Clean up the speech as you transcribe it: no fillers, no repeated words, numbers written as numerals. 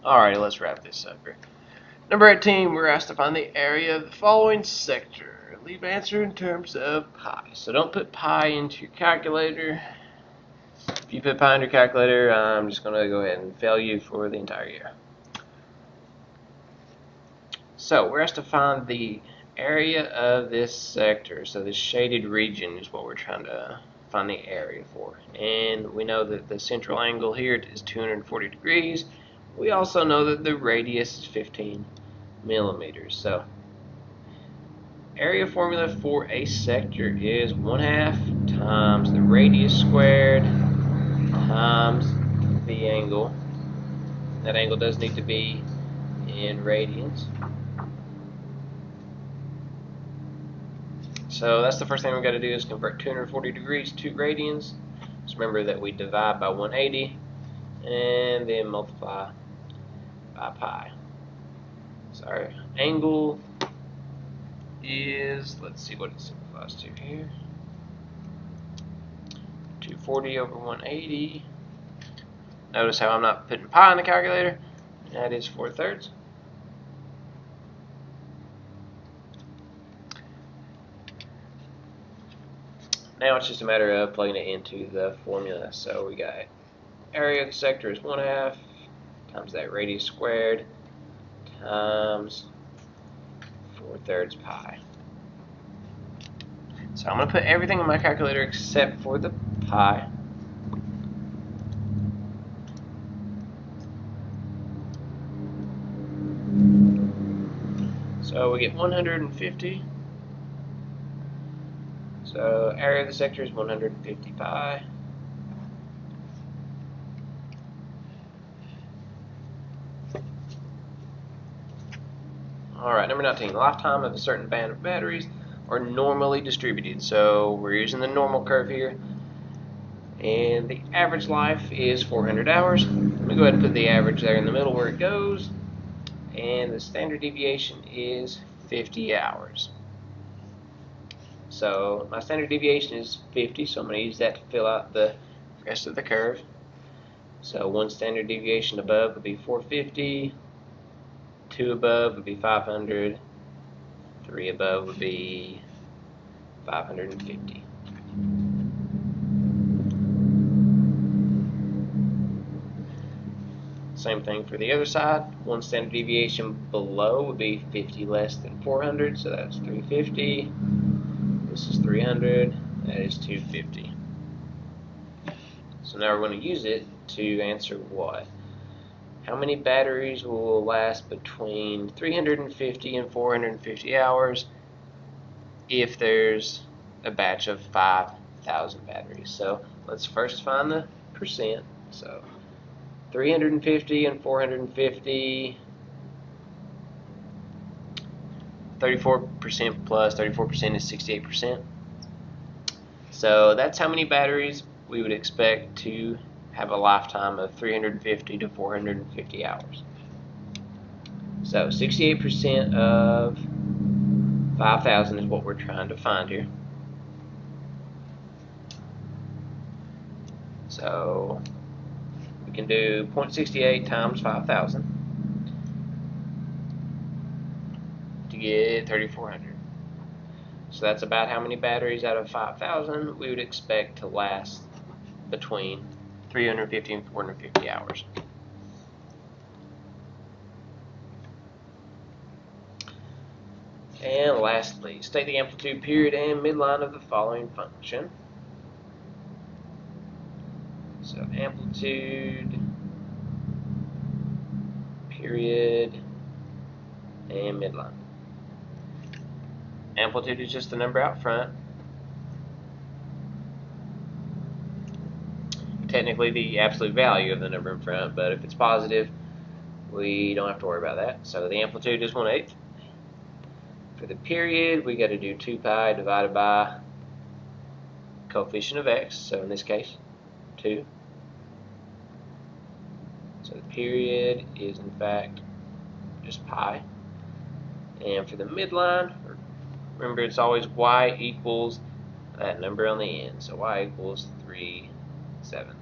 Alrighty, let's wrap this up here. Number 18, we're asked to find the area of the following sector. Leave answer in terms of pi. So don't put pi into your calculator. If you put pi in your calculator, I'm just going to go ahead and fail you for the entire year. So we're asked to find the area of this sector. So this shaded region is what we're trying to find the area for. And we know that the central angle here is 240 degrees. We also know that the radius is 15 millimeters. So area formula for a sector is 1/2 times the radius squared times the angle. That angle does need to be in radians. So that's the first thing we've got to do is convert 240 degrees to radians. Just remember that we divide by 180 and then multiply by pi. So our angle is, let's see what it simplifies to here. 240 over 180. Notice how I'm not putting pi in the calculator. That is 4/3. Now it's just a matter of plugging it into the formula. So we got area of the sector is 1/2 times that radius squared times 4/3 pi. So I'm going to put everything in my calculator except for the pi. So we get 150. So area of the sector is 150 pi. Alright, number 19. The lifetime of a certain band of batteries are normally distributed. So we're using the normal curve here. And the average life is 400 hours. Let me go ahead and put the average there in the middle where it goes. And the standard deviation is 50 hours. So my standard deviation is 50, so I'm going to use that to fill out the rest of the curve. So one standard deviation above would be 450, 2 above would be 500, 3 above would be 550. Same thing for the other side. One standard deviation below would be 50 less than 400, so that's 350. This is 300, that is 250. So now we're going to use it to answer what? How many batteries will last between 350 and 450 hours if there's a batch of 5,000 batteries? So let's first find the percent. So 350 and 450, 34% plus 34% is 68%. So that's how many batteries we would expect to have a lifetime of 350 to 450 hours. So 68% of 5,000 is what we're trying to find here. So we can do 0.68 times 5,000 to get 3,400. So that's about how many batteries out of 5,000 we would expect to last between 350 and 450 hours. And lastly, state the amplitude, period, and midline of the following function. So amplitude, period, and midline. Amplitude is just the number out front. Technically the absolute value of the number in front, but if it's positive, we don't have to worry about that. So the amplitude is 1/8. For the period, we got to do 2 pi divided by coefficient of x, so in this case 2. So the period is in fact just pi. And for the midline, remember it's always y equals that number on the end, so y equals 3/7.